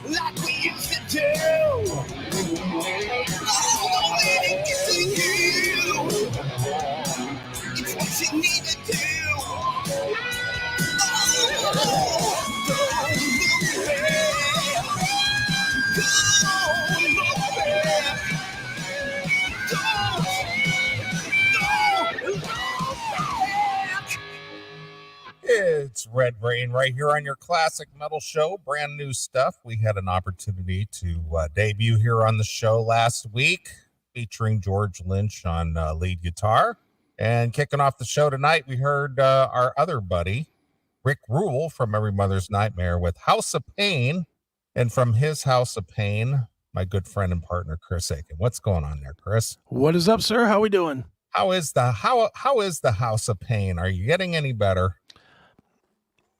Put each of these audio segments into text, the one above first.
like we used to do. Oh, don't let it get to you. It's what you need to do. Oh, don't look back. Don't look back. Don't look back. It's Red Rain right here on your classic metal show. Brand new stuff. We had an opportunity to debut here on the show last week, featuring George Lynch on lead guitar. And kicking off the show tonight, we heard our other buddy, Rick Rule from Every Mother's Nightmare with House of Pain. And from his House of Pain, my good friend and partner, Chris Aiken. What's going on there, Chris? What is up, sir? How we doing? How is the House of Pain? Are you getting any better?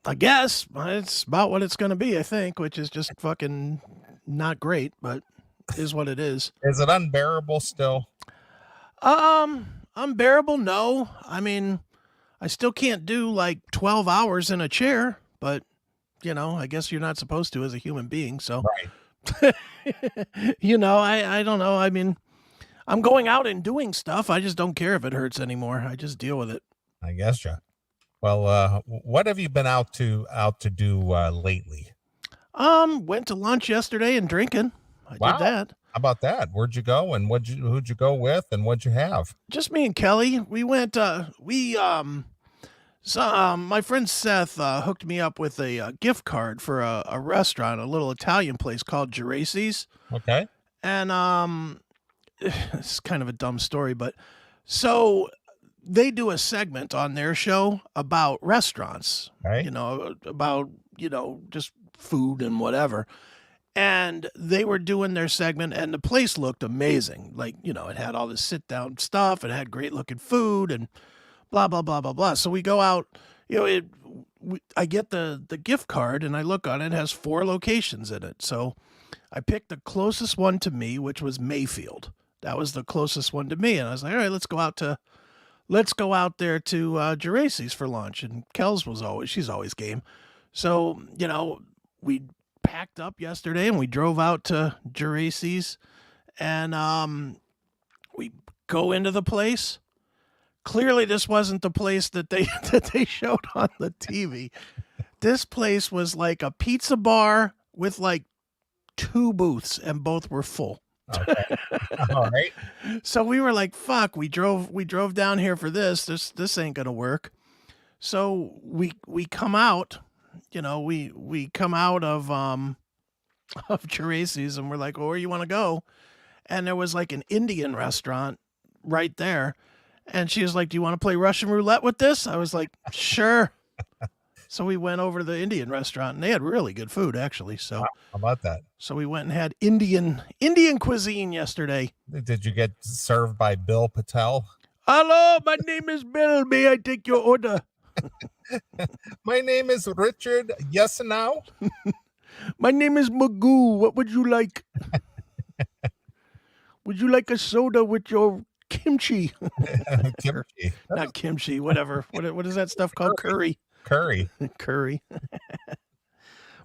I guess it's about what it's going to be, I think, which is just fucking not great, but is what it is. Is it unbearable still? Unbearable? No. I mean, I still can't do like 12 hours in a chair, but you know, I guess you're not supposed to as a human being. So, Right. you know, I don't know. I mean, I'm going out and doing stuff. I just don't care if it hurts anymore. I just deal with it. I guess, yeah. Well, what have you been out to do lately? Went to lunch yesterday and drinking. I Wow. did that. How about that? Where'd you go and who'd you go with and what'd you have? Just me and Kelly. We went, my friend Seth hooked me up with a gift card for a restaurant, a little Italian place called Geraci's. Okay. And it's kind of a dumb story, but so they do a segment on their show about restaurants, Right. you know, about, you know, just food and whatever. And they were doing their segment and the place looked amazing. Like, you know, it had all this sit down stuff. It had great looking food and blah, blah, blah, blah, blah. So we go out, you know, I get the gift card and I look on it, it has 4 locations in it. So I picked the closest one to me, which was Mayfield. That was the closest one to me. And I was like, all right, let's go out there to Geraci's for lunch. And Kel's she's always game. So, you know, we packed up yesterday and we drove out to Geraci's and we go into the place. Clearly this wasn't the place that they showed on the TV. This place was like a pizza bar with like 2 booths and both were full. Okay. All right. So we were like, fuck, we drove down here for this. This ain't gonna work. So we come out, you know, we come out of Piercy's and we're like, well, where you want to go? And there was like an Indian restaurant right there. And she was like, do you want to play Russian roulette with this? I was like, sure. So we went over to the Indian restaurant and they had really good food actually. So How about that? So we went and had Indian cuisine yesterday. Did you get served by Bill Patel? Hello, my name is Bill. May I take your order? My name is Richard. Yes, now. My name is Magoo. What would you like? Would you like a soda with your kimchi? Kimchi. Not kimchi, whatever. What is that stuff called? Curry. Curry.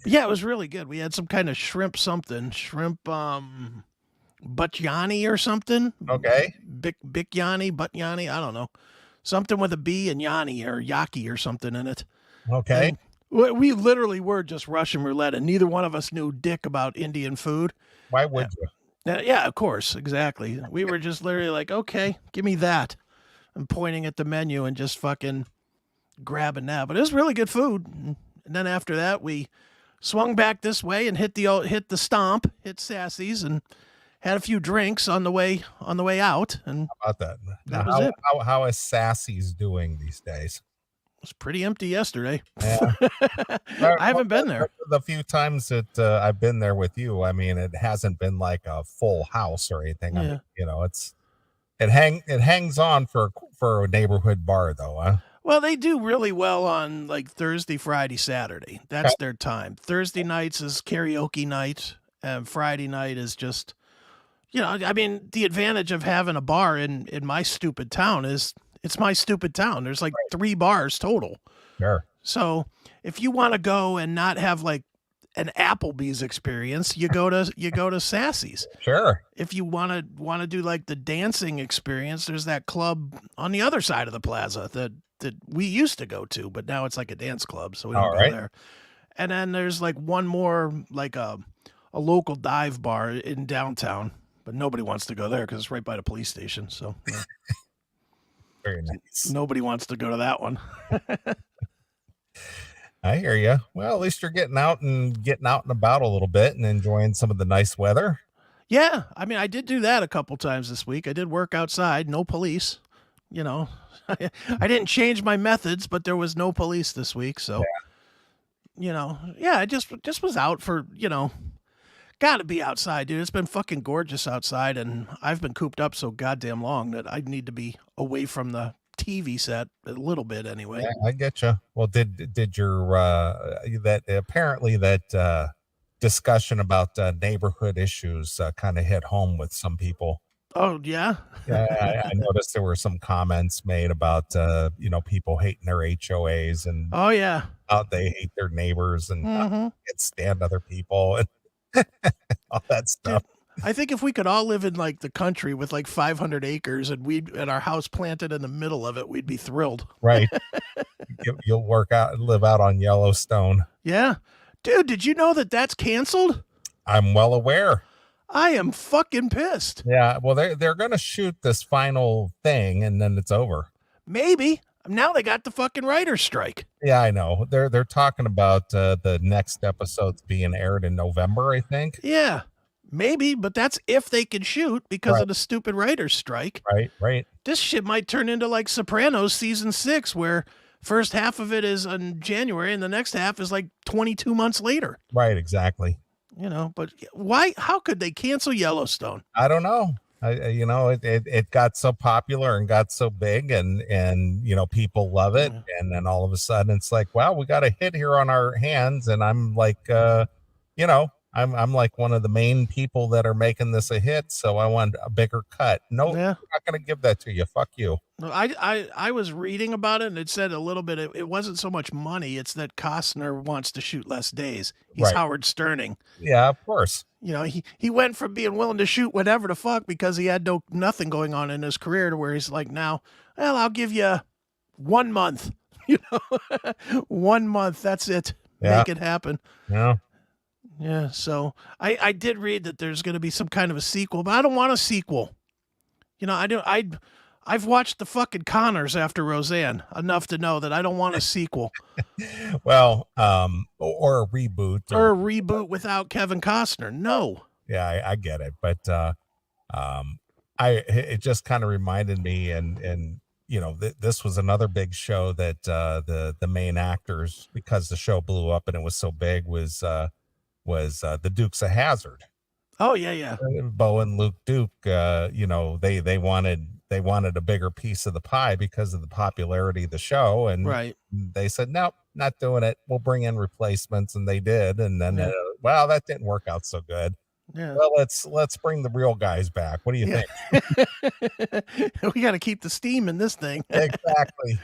Yeah, it was really good. We had some kind of shrimp butyani or something. Okay. Butyani, I don't know. Something with a B and yani or yaki or something in it. Okay. And we literally were just Russian roulette and neither one of us knew dick about Indian food. Why would you? Yeah, of course. Exactly. We were just literally like, okay, give me that. I'm pointing at the menu and just fucking grabbing that. But it was really good food. And then after that, we swung back this way and hit the stomp, hit Sassy's and had a few drinks on the way out. And How about that? That was it. How is Sassy's doing these days? It was pretty empty yesterday. Yeah. I haven't been there. The few times that I've been there with you, I mean, it hasn't been like a full house or anything. I Yeah. mean, you know, it hangs on for a neighborhood bar though, huh? Well, they do really well on like Thursday, Friday, Saturday. That's their time. Thursday nights is karaoke night, and Friday night is just, you know, I mean, the advantage of having a bar in my stupid town is it's my stupid town. There's like 3 bars total. Sure. So if you want to go and not have like an Applebee's experience, you go to Sassy's. Sure. If you want to do like the dancing experience, there's that club on the other side of the plaza that we used to go to, but now it's like a dance club, so we don't go there. And then there's like one more, like a local dive bar in downtown, but nobody wants to go there because it's right by the police station. So very nice. Nobody wants to go to that one. I hear you. Well, at least you're getting out and about a little bit and enjoying some of the nice weather. Yeah, I mean, I did do that a couple times this week. I did work outside, no police. You know, I didn't change my methods, but there was no police this week. So, you know, yeah, I just was out for, you know, got to be outside, dude. It's been fucking gorgeous outside, and I've been cooped up so goddamn long that I need to be away from the TV set a little bit anyway. Yeah, I get you. Well, did your that apparently that discussion about neighborhood issues kind of hit home with some people? Oh yeah. Yeah, I noticed there were some comments made about you know, people hating their HOAs and oh yeah, how they hate their neighbors and can't stand other people and all that stuff. Dude, I think if we could all live in like the country with like 500 acres and our house planted in the middle of it, we'd be thrilled. Right. You'll live out on Yellowstone. Yeah. Dude, did you know that that's canceled? I'm well aware. I am fucking pissed. Yeah. Well, they're going to shoot this final thing and then it's over. Maybe. Now they got the fucking writer's strike. Yeah, I know. They're talking about the next episodes being aired in November, I think. Yeah. Maybe, but that's if they can shoot because of the stupid writer's strike. Right. This shit might turn into like Sopranos season 6, where first half of it is in January and the next half is like 22 months later. Right, exactly. You know, but why? How could they cancel Yellowstone? I don't know. You know, it got so popular and got so big and you know, people love it. And then all of a sudden it's like, wow, we got a hit here on our hands. And I'm like, you know, I'm like one of the main people that are making this a hit, so I want a bigger cut. No, I'm not going to give that to you. Fuck you. No, I was reading about it, and it said a little bit. It wasn't so much money; it's that Costner wants to shoot less days. He's Howard Sterning. Yeah, of course. You know, he went from being willing to shoot whatever the fuck because he had nothing going on in his career to where he's like, now, well, I'll give you 1 month. You know, 1 month. That's it. Yeah. Make it happen. Yeah. Yeah, so I did read that there's going to be some kind of a sequel, but I don't want a sequel. You know, I've watched the fucking Connors after Roseanne enough to know that I don't want a sequel. Well, or a reboot. Or a reboot without Kevin Costner. No. Yeah, I get it, but it just kind of reminded me, and you know, this was another big show that the main actors, because the show blew up and it was so big, was the Dukes of Hazzard. Oh yeah. Bo and Luke Duke, you know, they wanted a bigger piece of the pie because of the popularity of the show, and they said, nope, not doing it. We'll bring in replacements, and they did, and then well, that didn't work out so good. Yeah. Well, let's bring the real guys back. What do you think? We got to keep the steam in this thing. Exactly.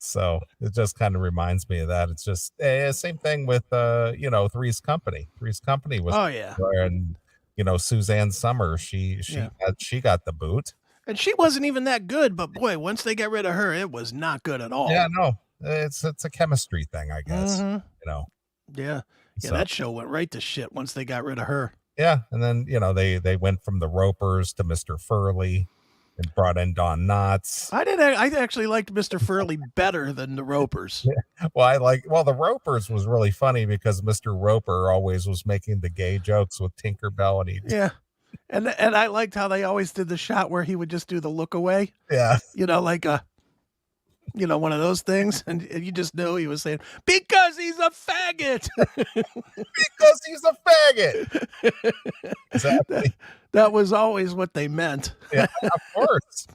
So it just kind of reminds me of that. It's just same thing with you know, Three's Company. Three's Company was and you know, Suzanne Summers, she got the boot. And she wasn't even that good, but boy, once they got rid of her, it was not good at all. Yeah, no. It's a chemistry thing, I guess. You know. Yeah. Yeah, so that show went right to shit once they got rid of her. Yeah, and then, you know, they went from the Ropers to Mr. Furley. And brought in Don Knotts. I actually liked Mr. Furley better than the Ropers. Well, the Ropers was really funny because Mr. Roper always was making the gay jokes with Tinkerbell, and I liked how they always did the shot where he would just do the look away. Yeah, you know, like you know, one of those things, and you just knew he was saying, because he's a faggot. Because he's a faggot. Exactly. That was always what they meant. Yeah, of course.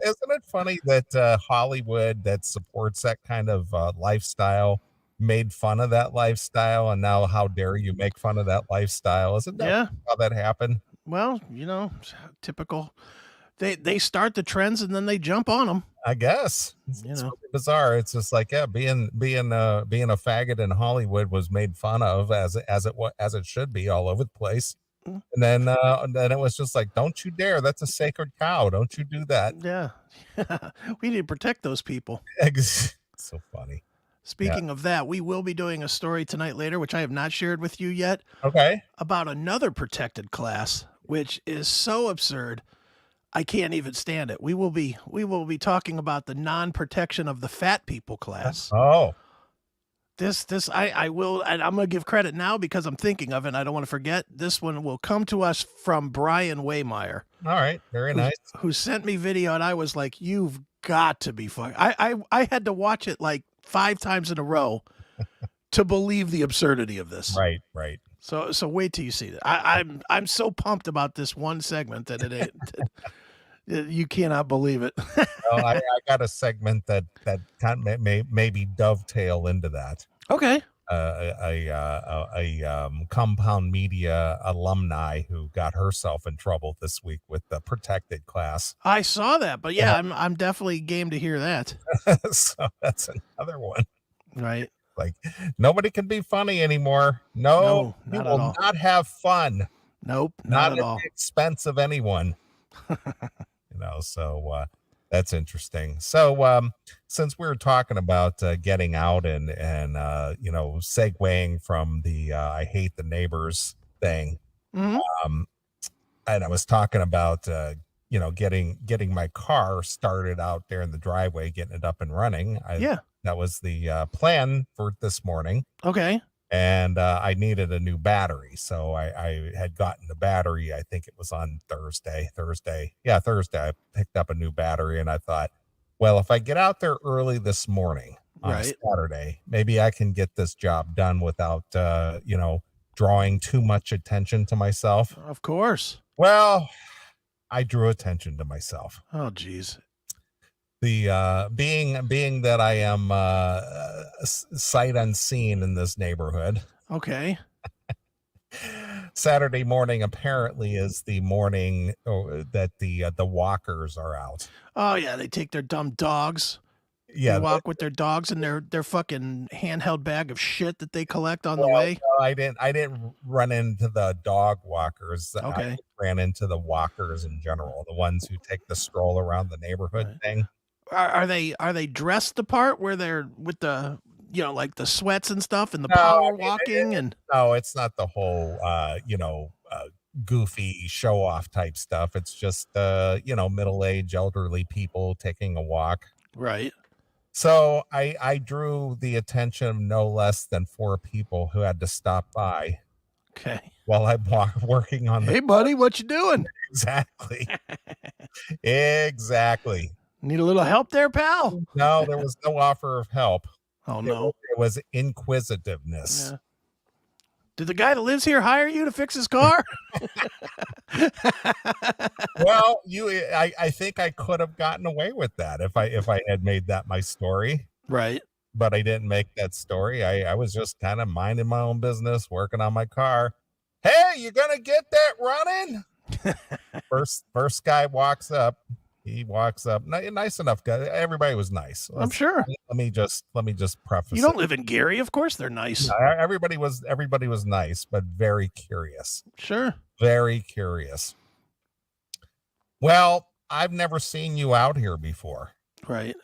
Isn't it funny that Hollywood that supports that kind of lifestyle made fun of that lifestyle, and now how dare you make fun of that lifestyle? Isn't that how that happened? Well, you know, typical They start the trends and then they jump on them. I guess it's really bizarre. It's just like, yeah, being a faggot in Hollywood was made fun of as it should be all over the place. And then it was just like, don't you dare. That's a sacred cow. Don't you do that. Yeah. We need to protect those people. So funny. Speaking of that, we will be doing a story tonight later, which I have not shared with you yet. Okay. About another protected class, which is so absurd. I can't even stand it. We will be talking about the non-protection of the fat people class. Oh. I will, and I'm going to give credit now because I'm thinking of it and I don't want to forget. This one will come to us from Brian Waymeyer. All right. Very nice. Who sent me video, and I was like, you've got to be fucking. I had to watch it like 5 times in a row to believe the absurdity of this. Right. So wait till you see that. I'm so pumped about this one segment that you cannot believe it. Well, I got a segment that kind of maybe dovetail into that. Okay. A Compound Media alumni who got herself in trouble this week with the protected class. I saw that, but yeah, I'm definitely game to hear that. So that's another one. Right. Like, nobody can be funny anymore. No, you will not have fun. Nope, not at all. The expense of anyone. So that's interesting. So since we were talking about getting out and segueing from the I hate the neighbors thing, and I was talking about getting my car started out there in the driveway, getting it up and running. That was the plan for this morning. Okay. And I needed a new battery. So I had gotten the battery. I think it was on Thursday. Yeah, Thursday. I picked up a new battery and I thought, well, if I get out there early this morning on a Saturday, maybe I can get this job done without, drawing too much attention to myself. Of course. Well, I drew attention to myself. Oh, geez. The being that I am sight unseen in this neighborhood. Okay. Saturday morning apparently is the morning that the walkers are out. Oh yeah, they take their dumb dogs. Yeah, they walk with their dogs and their fucking handheld bag of shit that they collect on the way. No, I didn't run into the dog walkers. Okay. I ran into the walkers in general, the ones who take the stroll around the neighborhood thing. Are they dressed the part where they're with the like the sweats and stuff and the power walking and no, it's not the whole goofy show off type stuff. It's just middle-aged elderly people taking a walk. Right. So I drew the attention of no less than 4 people who had to stop by. Okay. While I'm working on Hey buddy, what you doing? Exactly. Exactly. Need a little help there, pal? No, there was no offer of help. Oh, no. It was inquisitiveness. Yeah. Did the guy that lives here hire you to fix his car? Well, I think I could have gotten away with that if I had made that my story. Right. But I didn't make that story. I was just kind of minding my own business, working on my car. Hey, you gonna get that running? First guy walks up. He walks up, nice enough guy. Everybody was nice. I'm sure. Let me just preface. You don't live in Gary, of course they're nice. No, everybody was nice, but very curious. Sure. Very curious. Well, I've never seen you out here before. Right.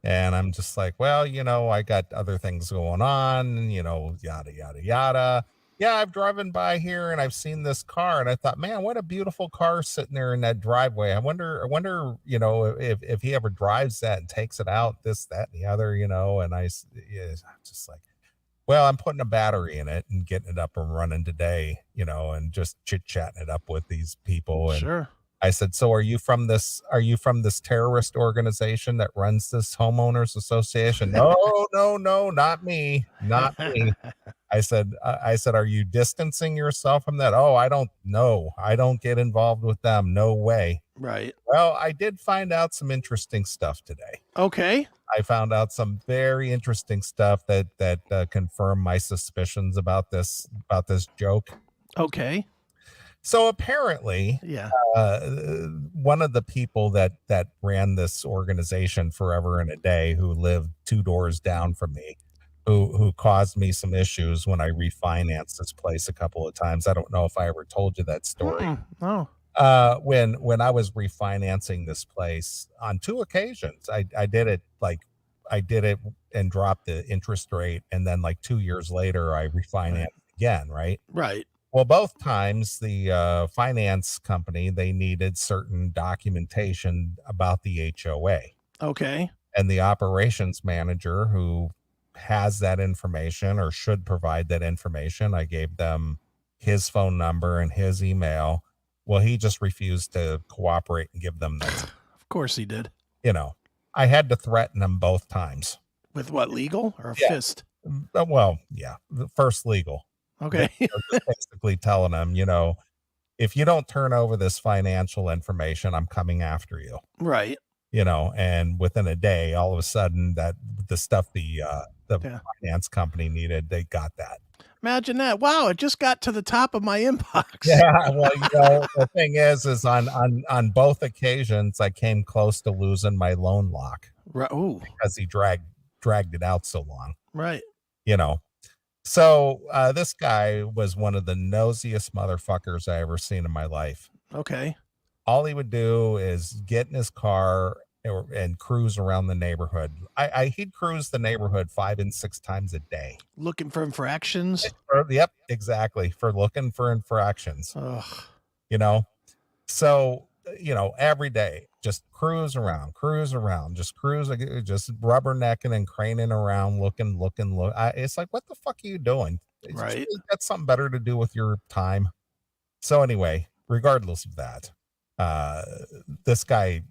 And I'm just like, well, I got other things going on, yada, yada, yada. Yeah, I've driven by here and I've seen this car and I thought, man, what a beautiful car sitting there in that driveway. I wonder, if he ever drives that and takes it out, this, that, and the other, and I'm just like, well, I'm putting a battery in it and getting it up and running today, and just chit-chatting it up with these people. And sure. I said, so are you from this terrorist organization that runs this homeowners association? No, not me. I said, are you distancing yourself from that? Oh, I don't know. I don't get involved with them. No way. Right. Well, I did find out some interesting stuff today. Okay. I found out some very interesting stuff that confirmed my suspicions about this joke. Okay. So apparently, Yeah. one of the people that ran this organization forever and a day, who lived 2 doors down from me, who caused me some issues when I refinanced this place a couple of times. I don't know if I ever told you that story. No. When I was refinancing this place on 2 occasions, I did it and dropped the interest rate, and then like 2 years later I refinanced again, right? Right. Well, both times the finance company, they needed certain documentation about the HOA, Okay. and the operations manager who has that information or should provide that information, I gave them his phone number and his email. Well, he just refused to cooperate and give them that. Of course he did. You know, I had to threaten him both times. With what, legal or a Yeah. fist? Well, yeah, first legal. Okay. Just basically telling him, if you don't turn over this financial information, I'm coming after you. Right. And within a day, all of a sudden, that the stuff the Yeah. finance company needed, they got that. Imagine that. Wow, it just got to the top of my inbox. Yeah, well, the thing is on both occasions, I came close to losing my loan lock Right. Ooh. because he dragged it out so long. Right. So this guy was one of the nosiest motherfuckers I ever seen in my life. Okay. All he would do is get in his car and cruise around the neighborhood. He'd cruise the neighborhood 5 and 6 times a day. Looking for infractions? Yep, exactly. For looking for infractions. Ugh. So, every day, just cruise around, just rubbernecking and craning around, looking. It's like, what the fuck are you doing? Right. You got something better to do with your time. So anyway, regardless of that, this guy,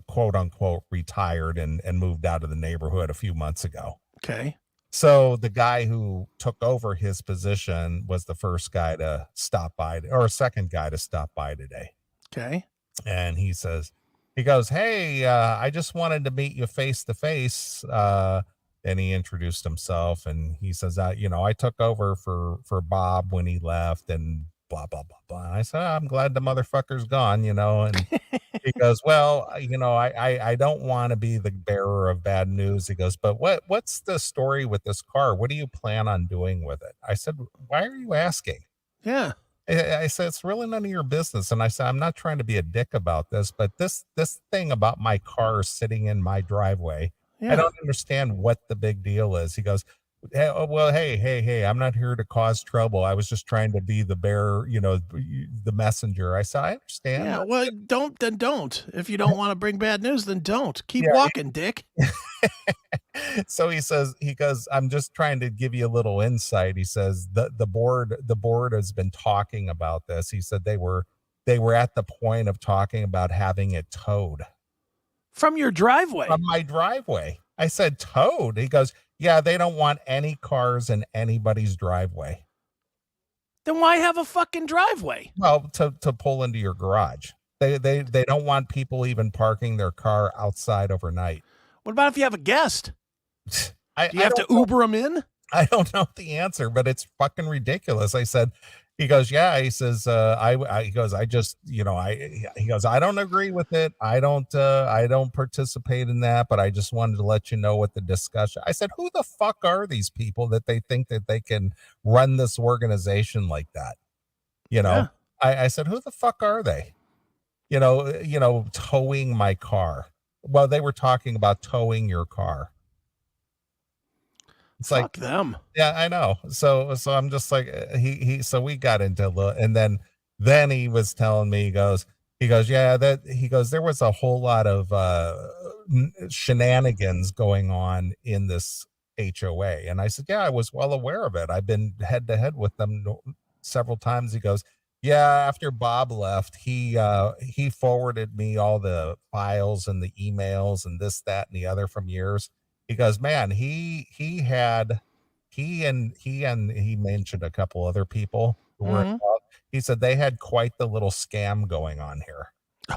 quote unquote, retired and moved out of the neighborhood a few months ago. Okay. So the guy who took over his position was the first guy to stop by, or second guy to stop by today. Okay. And he goes, hey, I just wanted to meet you face to face. And he introduced himself, and he says, I took over for Bob when he left, and blah, blah, blah, blah. And I said, I'm glad the motherfucker's gone, and he goes, well, I don't want to be the bearer of bad news. He goes, but what's the story with this car? What do you plan on doing with it? I said, why are you asking? Yeah. I said, it's really none of your business. And I said, I'm not trying to be a dick about this, but this thing about my car sitting in my driveway, Yeah. I don't understand what the big deal is. He goes, hey, I'm not here to cause trouble. I was just trying to be the bearer, the messenger. I said, I understand. Yeah. Well, don't. If you don't want to bring bad news, then don't. Keep walking, dick. So he goes, I'm just trying to give you a little insight. He says the board has been talking about this. He said they were at the point of talking about having it towed from your driveway. From my driveway. I said, towed? He goes, yeah, they don't want any cars in anybody's driveway. Then why have a fucking driveway? Well, to pull into your garage. They don't want people even parking their car outside overnight. What about if you have a guest? Do you have to know. Uber them in? I don't know the answer, but it's fucking ridiculous. I said, he goes, yeah. He says, he goes, I just, he goes, I don't agree with it. I don't participate in that, but I just wanted to let you know what the discussion. I said, who the fuck are these people that they think that they can run this organization like that? Yeah. I said, who the fuck are they? Towing my car. Well, they were talking about towing your car. It's fuck like them. Yeah, I know. So I'm just like, so we got into and then he was telling me, he goes, yeah, there was a whole lot of shenanigans going on in this HOA. And I said, yeah, I was well aware of it. I've been head to head with them several times. He goes, yeah, after Bob left, he forwarded me all the files and the emails and this, that, and the other from years. He goes, man, he mentioned a couple other people who were involved. He said they had quite the little scam going on here.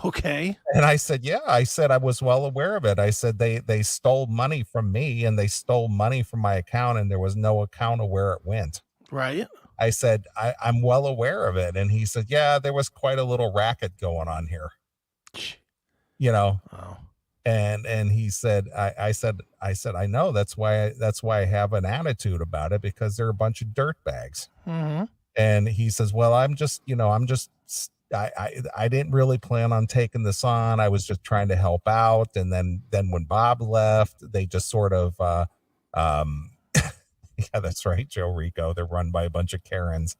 Okay. And I said, yeah, I was well aware of it. I said, they stole money from me and they stole money from my account and there was no account of where it went. Right. I said, I'm well aware of it. And he said, yeah, there was quite a little racket going on here, you know? Oh. And he said, I said, I know, that's why I have an attitude about it, because they're a bunch of dirt bags. Mm-hmm. And he says, well, I didn't really plan on taking this on. I was just trying to help out. And then when Bob left, they just sort of, yeah, that's right, Joe Rico. They're run by a bunch of Karens.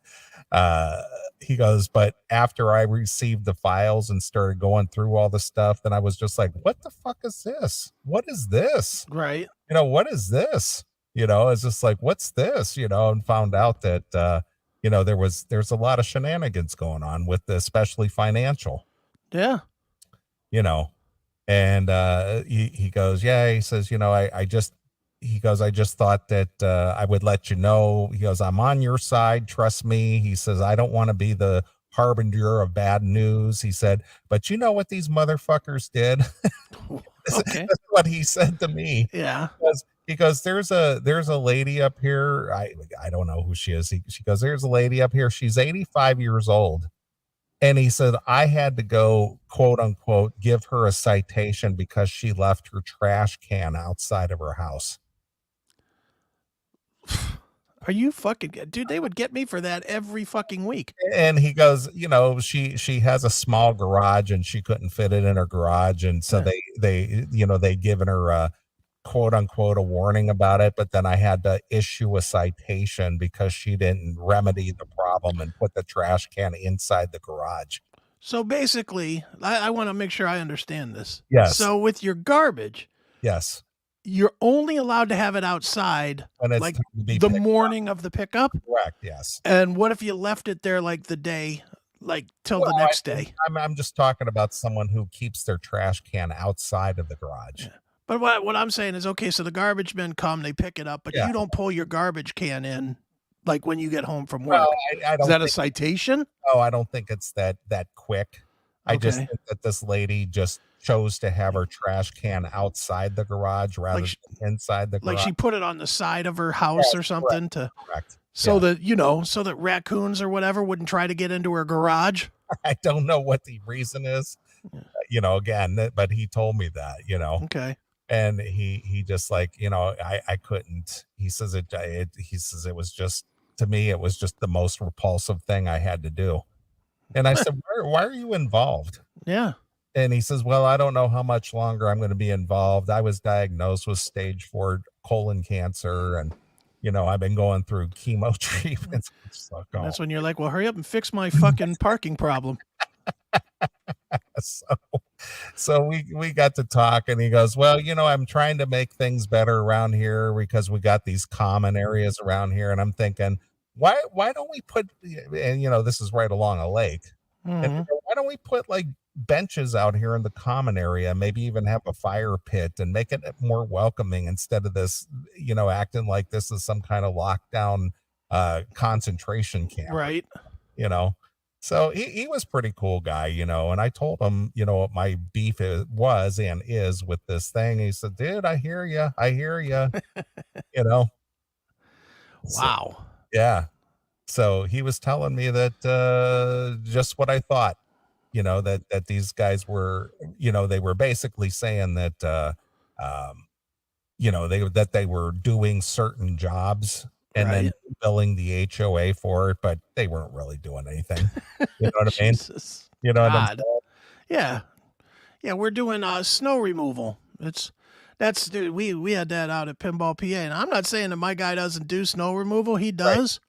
He goes, but after I received the files and started going through all the stuff, then I was just like, what the fuck is this? What is this? Right. What is this? It's just like, what's this? And found out that, there's a lot of shenanigans going on with especially financial, Yeah. And he goes, yeah, he says, I just thought that I would let you know. He goes, I'm on your side. Trust me. He says, I don't want to be the harbinger of bad news. He said, but you know what these motherfuckers did? Okay. That's what he said to me. Yeah. He goes, there's a lady up here. I don't know who she is. She goes, there's a lady up here. She's 85 years old. And he said, I had to go, quote unquote, give her a citation because she left her trash can outside of her house. Are you fucking, dude? They would get me for that every fucking week. And he goes, she has a small garage and she couldn't fit it in her garage. And so they given her a quote unquote a warning about it. But then I had to issue a citation because she didn't remedy the problem and put the trash can inside the garage. So basically, I want to make sure I understand this. Yes. So with your garbage, yes, you're only allowed to have it outside when it's like the morning of the pickup. Correct. Yes. And what if you left it there like the day, like till the next day? I'm just talking about someone who keeps their trash can outside of the garage. Yeah. But what I'm saying is, okay, so the garbage men come, they pick it up, but you don't pull your garbage can in like when you get home from work. Well, I don't is that a citation? No, I don't think it's that quick. I just think that this lady just chose to have her trash can outside the garage rather than inside the garage. Like she put it on the side of her house or something correct. So that raccoons or whatever wouldn't try to get into her garage. I don't know what the reason is, again, but he told me that, Okay. And he just like, I couldn't, he says it was just, to me, it was just the most repulsive thing I had to do. And I said, why are you involved? Yeah. And he says, well, I don't know how much longer I'm going to be involved. I was diagnosed with stage 4 colon cancer. And, I've been going through chemo treatments. That's when you're like, well, hurry up and fix my fucking parking problem. So we got to talk, and he goes, well, I'm trying to make things better around here because we got these common areas around here. And I'm thinking, why don't we put, and this is right along a lake. Mm-hmm. And why don't we put like benches out here in the common area, maybe even have a fire pit and make it more welcoming instead of this, acting like this is some kind of lockdown concentration camp. Right. So he was pretty cool guy, and I told him, what my beef was and is with this thing. He said, dude, I hear you. Wow. So, yeah. So he was telling me that just what I thought, that these guys were, they were basically saying that, they were doing certain jobs and then billing the HOA for it, but they weren't really doing anything. You know what I mean? You know what I'm saying? Yeah. Yeah, we're doing snow removal. Dude, we had that out at Pinball PA, and I'm not saying that my guy doesn't do snow removal. He does. Right.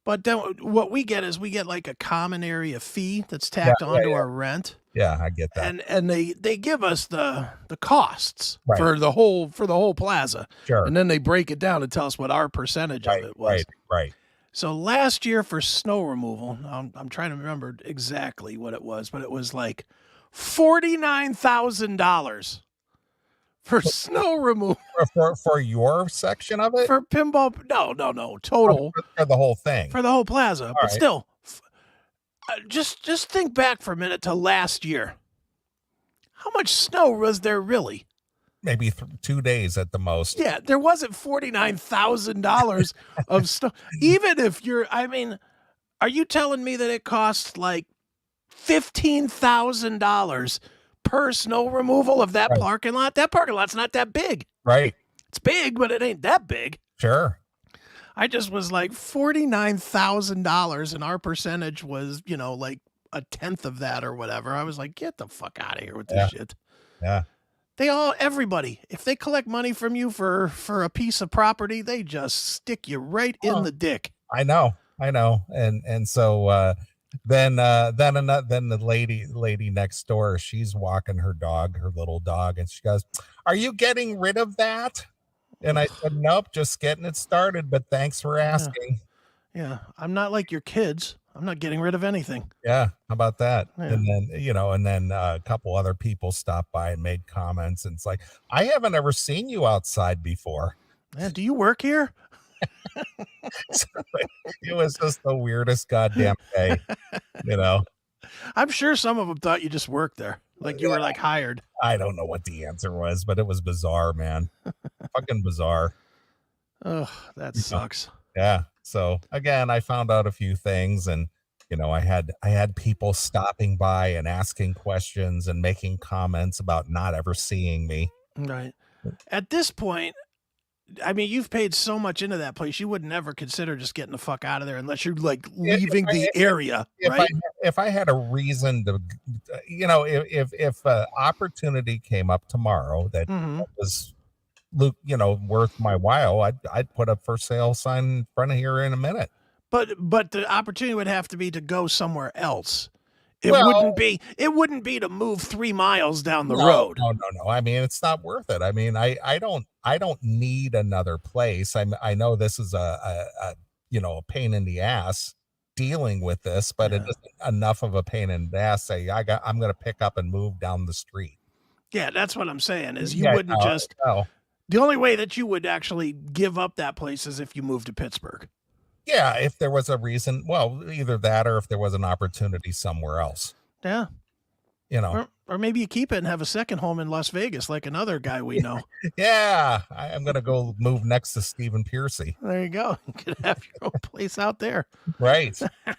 But then what we get is like a common area fee that's tacked onto our rent. Yeah, I get that. And they give us the costs for the whole plaza. Sure. And then they break it down and tell us what our percentage of it was. Right. So last year for snow removal, I'm trying to remember exactly what it was, but it was like $49,000 for snow removal. For your section of it? For pinball? No, total. For the whole thing. For the whole plaza. But still, just think back for a minute to last year. How much snow was there really? maybe 2 days at the most. Yeah, there wasn't $49,000 of stuff. Even if are you telling me that it costs like $15,000 per snow removal of that Right. parking lot? That parking lot's not that big. Right. It's big, but it ain't that big. Sure. I just was like $49,000, and our percentage was, like a tenth of that or whatever. I was like, get the fuck out of here with this shit. Yeah. Everybody, if they collect money from you for a piece of property, they just stick you right in the dick. I know. And so, then the lady next door, she's walking her little dog, and she goes, "Are you getting rid of that?" And I said, "Nope, just getting it started, but thanks for asking." Yeah. I'm not like your kids. I'm not getting rid of anything. Yeah, how about that? Yeah. And then a couple other people stopped by and made comments, and it's like, I haven't ever seen you outside before. Yeah, do you work here? So, it was just the weirdest goddamn day, I'm sure some of them thought you just worked there, like you were like hired. I don't know what the answer was, but it was bizarre, man. Fucking bizarre. Oh, that sucks. Yeah. So again, I found out a few things, and I had people stopping by and asking questions and making comments about not ever seeing me. Right. At this point, I mean, you've paid so much into that place, you would never consider just getting the fuck out of there unless you're like leaving the area, right? If I had a reason to, if opportunity came up tomorrow that was, worth my while, I'd put a for sale sign in front of here in a minute. But the opportunity would have to be to go somewhere else. It wouldn't be to move 3 miles down the road. No. I mean, it's not worth it. I mean, I don't need another place. I know this is a pain in the ass dealing with this, but it isn't enough of a pain in the ass. I'm going to pick up and move down the street. Yeah, that's what I'm saying is you wouldn't just. No. The only way that you would actually give up that place is if you moved to Pittsburgh. Yeah, if there was a reason, well, either that or if there was an opportunity somewhere else. Yeah. Or maybe you keep it and have a second home in Las Vegas like another guy we know. Yeah, I'm going to go move next to Stephen Piercy. There you go. You could have your own place out there. Right. I'm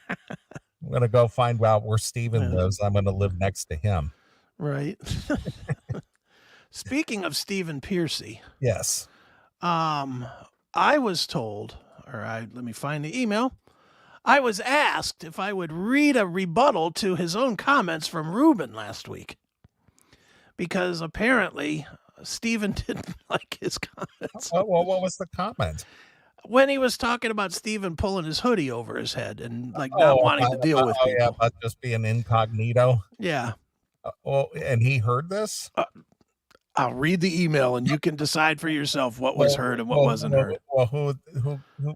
going to go find out where Stephen lives. I'm going to live next to him. Right. Speaking of Stephen Piercy. Yes. I was told, let me find the email. I was asked if I would read a rebuttal to his own comments from Ruben last week. Because apparently Stephen didn't like his comments. Well, what was the comment? When he was talking about Stephen pulling his hoodie over his head and not wanting to deal with people. Yeah, about just being incognito. Yeah. And he heard this? I'll read the email and you can decide for yourself what was heard and what wasn't heard. Well,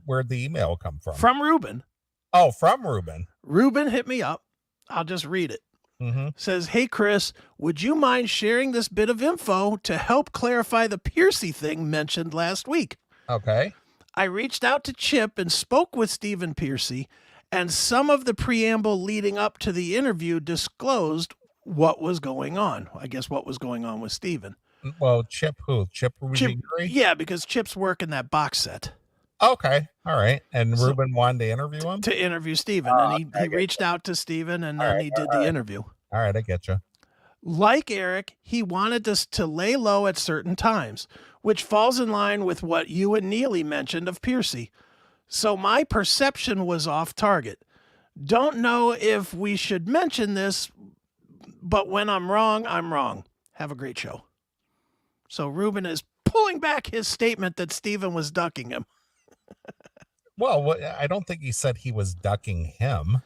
where'd the email come from? From Ruben. Oh, from Ruben. Ruben hit me up. I'll just read it. Mm-hmm. Says, "Hey, Chris, would you mind sharing this bit of info to help clarify the Piercy thing mentioned last week?" Okay. I reached out to Chip and spoke with Stephen Piercy, and some of the preamble leading up to the interview disclosed what was going on. I guess what was going on with Stephen. Well, Chip who? Chip Ruben? Yeah, because Chip's working that box set. Okay. All right. And Ruben wanted to interview him? To interview Stephen. And he reached out to Stephen and then he did the interview. All right. I get you. Like Eric, he wanted us to lay low at certain times, which falls in line with what you and Neely mentioned of Piercy. So my perception was off target. Don't know if we should mention this, but when I'm wrong, I'm wrong. Have a great show. So Ruben is pulling back his statement that Stephen was ducking him. Well, I don't think he said he was ducking him.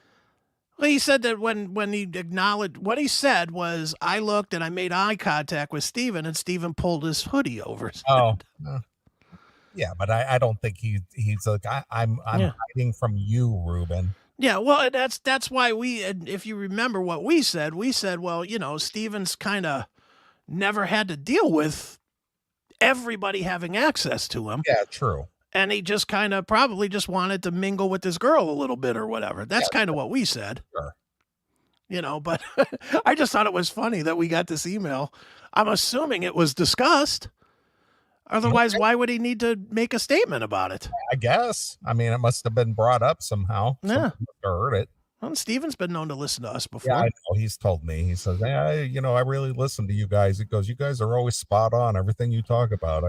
Well, he said that when he acknowledged, what he said was, I looked and I made eye contact with Stephen, and Stephen pulled his hoodie over his head. Yeah, but I don't think he's like, I'm hiding from you, Ruben. Yeah, well, that's why if you remember what we said, well, Stephen's kind of never had to deal with everybody having access to him. Yeah, true. And he just kind of probably just wanted to mingle with this girl a little bit or whatever. That's kind of what we said. Sure. but I just thought it was funny that we got this email. I'm assuming it was discussed. Otherwise, why would he need to make a statement about it? I guess. I mean, it must have been brought up somehow. Yeah. Someone must have heard it. Well, Steven's been known to listen to us before. Yeah, I know. He's told me. He says, "Hey, I really listen to you guys." He goes, "You guys are always spot on. Everything you talk about."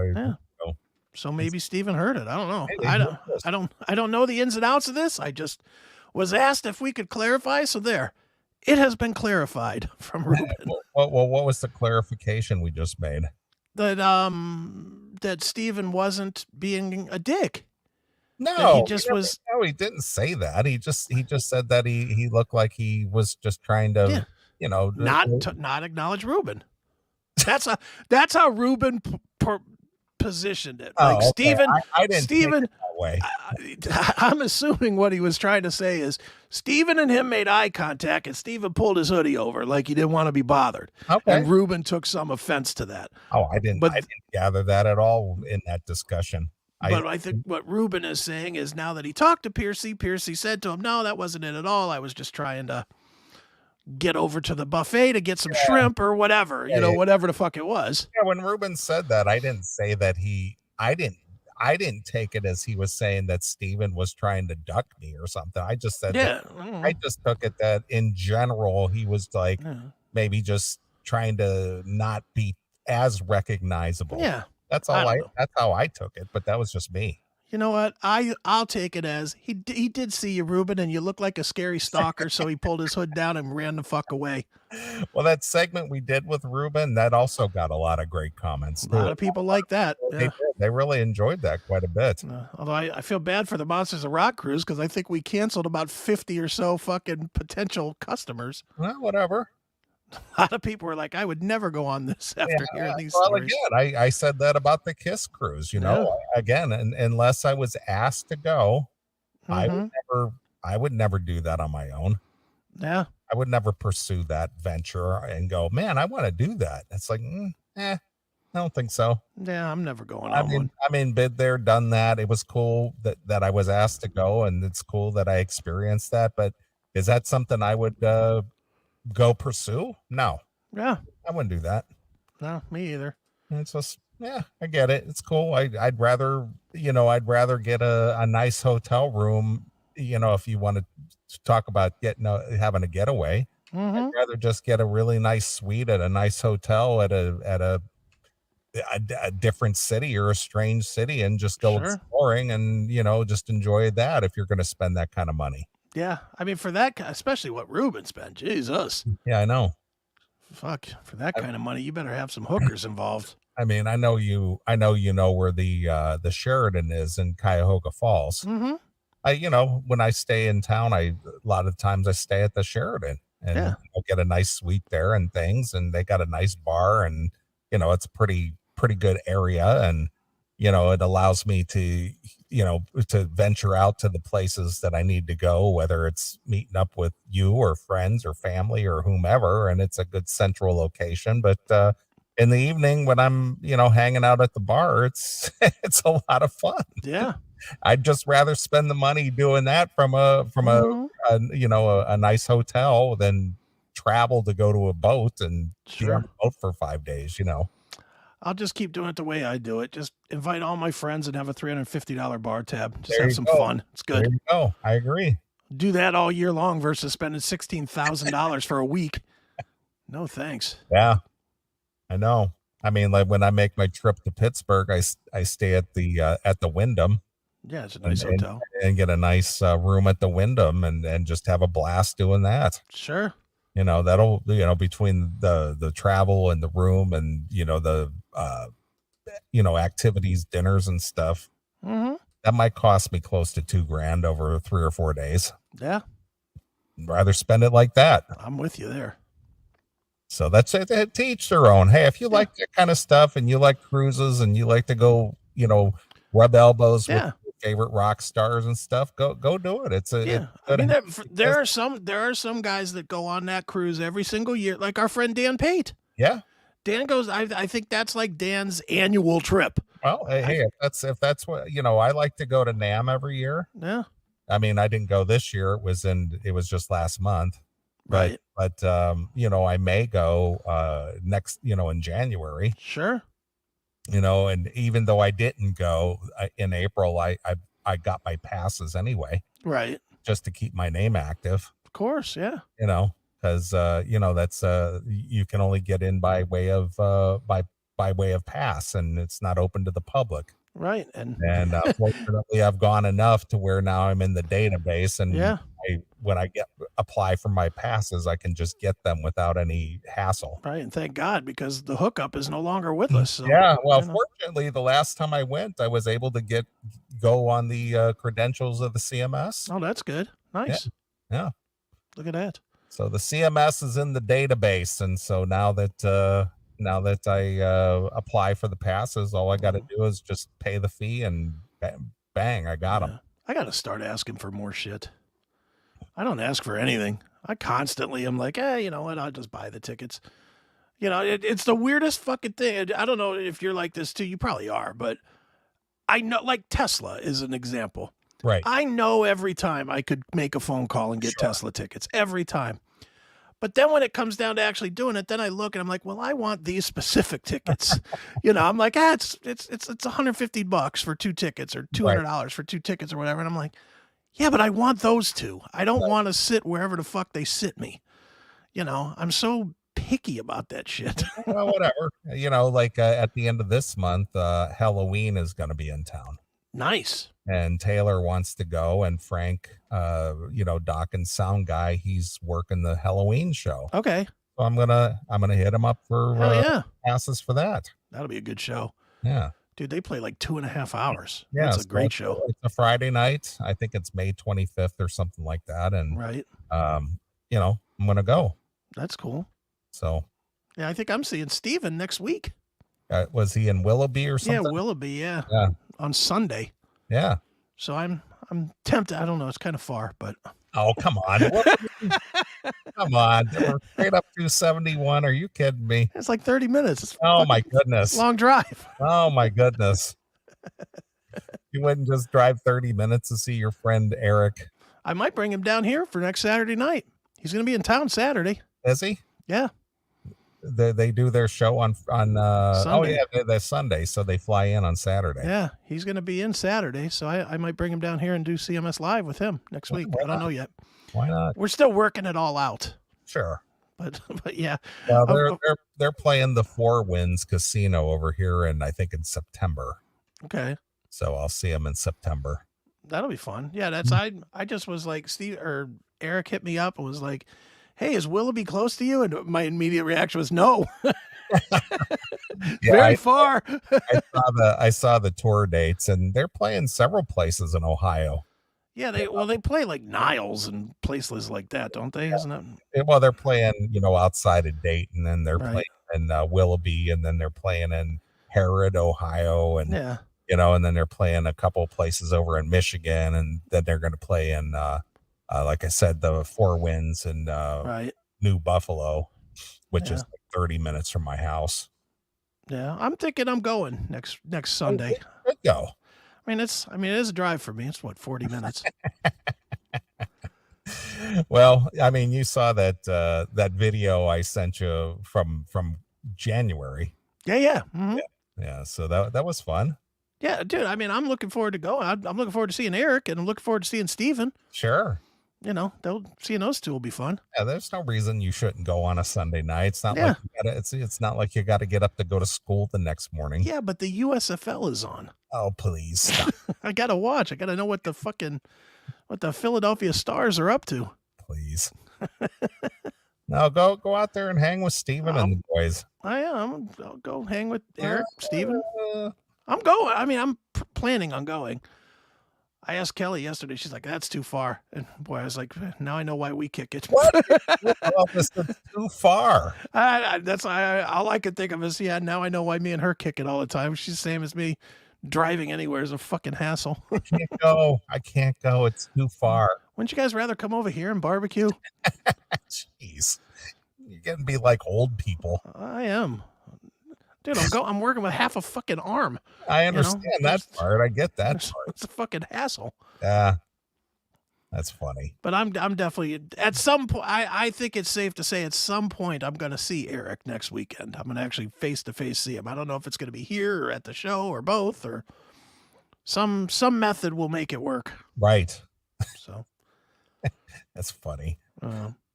So maybe Steven heard it. I don't know. Maybe. I don't know the ins and outs of this. I just was asked if we could clarify. So there, it has been clarified from Ruben. Well, what was the clarification we just made? That Steven wasn't being a dick. No, he just was. No, he didn't say that. He just said that he looked like he was just trying to, not acknowledge Ruben. That's how Ruben positioned it. Like Steven, I didn't Steven take it that way. I'm assuming what he was trying to say is Steven and him made eye contact, and Steven pulled his hoodie over like he didn't want to be bothered. Okay. And Ruben took some offense to that. Oh, I didn't gather that at all in that discussion. But I think what Ruben is saying is now that he talked to Piercy, Piercy said to him, "No, that wasn't it at all. I was just trying to get over to the buffet to get some shrimp or whatever, whatever the fuck it was." Yeah, when Ruben said that, I didn't say that I didn't take it as he was saying that Steven was trying to duck me or something. I just said I just took it that in general he was like maybe just trying to not be as recognizable. Yeah. That's how I took it, but that was just me. You know what? I'll take it as he did see you, Ruben, and you look like a scary stalker, so he pulled his hood down and ran the fuck away. Well, that segment we did with Ruben, that also got a lot of great comments. A lot of people like that. Yeah. They really enjoyed that quite a bit. Although I feel bad for the Monsters of Rock cruise because I think we canceled about 50 or so fucking potential customers. Well, whatever. A lot of people were like, "I would never go on this after hearing these stories." Again, I said that about the Kiss cruise, again, unless I was asked to go, I would never do that on my own. Yeah. I would never pursue that venture and go, "Man, I want to do that." It's like, I don't think so. Yeah, I'm never going on one. I mean, been there, done that. It was cool that I was asked to go, and it's cool that I experienced that. But is that something I would go pursue? No. Yeah, I wouldn't do that. No, me either. It's just, I get it. It's cool. I'd rather get a nice hotel room. If you want to talk about having a getaway, I'd rather just get a really nice suite at a nice hotel at a different city or a strange city and just go exploring and just enjoy that if you're going to spend that kind of money. Yeah, I mean, for that, especially what Ruben spent, Jesus. Yeah, I know. Fuck, for that kind of money, you better have some hookers involved. I mean, I know you know where the Sheridan is in Cuyahoga Falls. Mm-hmm. When I stay in town, a lot of times I stay at the Sheridan and I'll get a nice suite there and things, and they got a nice bar, and it's a pretty good area, and it allows me to venture out to the places that I need to go, whether it's meeting up with you or friends or family or whomever. And it's a good central location. But in the evening when I'm, hanging out at the bar, it's a lot of fun. Yeah. I'd just rather spend the money doing that from a nice hotel than travel to go to a boat and be on a boat for 5 days, I'll just keep doing it the way I do it. Just invite all my friends and have a $350 bar tab. Just have some fun. It's good. There you go. I agree. Do that all year long versus spending $16,000 for a week. No thanks. Yeah, I know. I mean, like when I make my trip to Pittsburgh, I stay at the Wyndham. Yeah, it's a nice hotel. And get a nice room at the Wyndham and just have a blast doing that. Sure. That'll, between the travel and the room and, the, activities, dinners and stuff, that might cost me close to $2,000 over 3 or 4 days. Yeah. I'd rather spend it like that. I'm with you there. So that's it. To each their own. Hey, if you like that kind of stuff and you like cruises and you like to go, rub elbows with your favorite rock stars and stuff, go do it. There are some guys that go on that cruise every single year, like our friend Dan Pate. Yeah. Dan goes, I think that's like Dan's annual trip. Well, hey, if that's what, I like to go to NAMM every year. Yeah. I mean, I didn't go this year. It was just last month. Right. But I may go next, in January, Sure. and even though I didn't go in April, I got my passes anyway, Right. just to keep my name active, Of course. Yeah. because that's you can only get in by way of by way of pass, and it's not open to the public. Right. And fortunately, I've gone enough to where now I'm in the database, and yeah. when I apply for my passes, I can just get them without any hassle. Right. And thank God, because the hookup is no longer with us. So, Yeah, well, fortunately, the last time I went, I was able to go on the credentials of the CMS. Oh, that's good. Nice. Yeah. Look at that. So the CMS is in the database, and so now that I apply for the passes, all I got to do is just pay the fee, and bang, I got them. I got to start asking for more shit. I don't ask for anything. I constantly am like, hey, you know what? I'll just buy the tickets. It's the weirdest fucking thing. I don't know if you're like this too. You probably are, but I know, like Tesla is an example. Right. I know every time I could make a phone call and get Tesla tickets, every time. But then when it comes down to actually doing it, then I look and I'm like, well, I want these specific tickets. I'm like, it's $150 for 2 tickets, or $200 for 2 tickets, or whatever. And I'm like, yeah, but I want those 2. I don't want to sit wherever the fuck they sit me. I'm so picky about that shit. Well, whatever. Like at the end of this month, Halloween is going to be in town. Nice. And Taylor wants to go, and Frank, Dokken sound guy, he's working the Halloween show. Okay. So I'm gonna hit him up for passes for that. That'll be a good show. Yeah. Dude, they play like 2.5 hours. Yeah, That's a great show. It's a Friday night. I think it's May 25th or something like that. And right. I'm gonna go. That's cool. So yeah, I think I'm seeing Steven next week. Was he in Willoughby or something? Yeah, Willoughby, yeah. On Sunday. Yeah. So I'm tempted. I don't know. It's kind of far, but. Oh, come on. Come on. We're straight up 271. Are you kidding me? It's like 30 minutes. My goodness. Long drive. Oh, my goodness. You wouldn't just drive 30 minutes to see your friend Eric? I might bring him down here for next Saturday night. He's going to be in town Saturday. Is he? Yeah. They do their show on Sunday. That's Sunday, so they fly in on Saturday. Yeah, he's going to be in Saturday, so I might bring him down here and do CMS Live with him next week. I don't know yet. Why not? We're still working it all out. Sure. But yeah. Well, they're playing the Four Winds Casino over here, and I think in September. Okay. So I'll see him in September. That'll be fun. Yeah, that's I just was like Eric hit me up and was like, hey, is Willoughby close to you? And my immediate reaction was no. Very far. I saw the tour dates, and they're playing several places in Ohio. Yeah, they play like Niles and places like that, don't they? Isn't it? Well, they're playing, outside of Dayton, and they're playing in Willoughby, and then they're playing in Harrod, Ohio, and and then they're playing a couple of places over in Michigan, and then they're going to play in like I said, the Four Winds and New Buffalo, which is like 30 minutes from my house. Yeah, I'm thinking I'm going next Sunday. Good go. I mean, it is a drive for me. It's 40 minutes. Well, I mean, you saw that video I sent you from January. Yeah. Mm-hmm. Yeah. So that was fun. Yeah, dude. I mean, I'm looking forward to going. I'm looking forward to seeing Eric, and I'm looking forward to seeing Steven. Sure. Seeing those 2 will be fun. Yeah, there's no reason you shouldn't go on a Sunday night. It's not like it's not like you got to get up to go to school the next morning. Yeah, but the USFL is on. Oh, please stop. I gotta watch. I gotta know what the Philadelphia Stars are up to. Please. No, go out there and hang with Steven and the boys. I am. I'll go hang with Eric, Steven. I'm going. I mean, I'm planning on going. I asked Kelly yesterday. She's like, "That's too far." And boy, I was like, "Now I know why we kick it." What? It's too far. That's all I could think of is now I know why me and her kick it all the time. She's the same as me. Driving anywhere is a fucking hassle. I can't go. It's too far. Wouldn't you guys rather come over here and barbecue? Jeez, you're getting to be like old people. I am. Dude, I'm working with half a fucking arm. I understand that part. I get that part. It's a fucking hassle. Yeah. That's funny. But I'm definitely at some point. I think it's safe to say at some point I'm going to see Eric next weekend. I'm going to actually face to face see him. I don't know if it's going to be here or at the show or both, or some method will make it work. Right. So that's funny.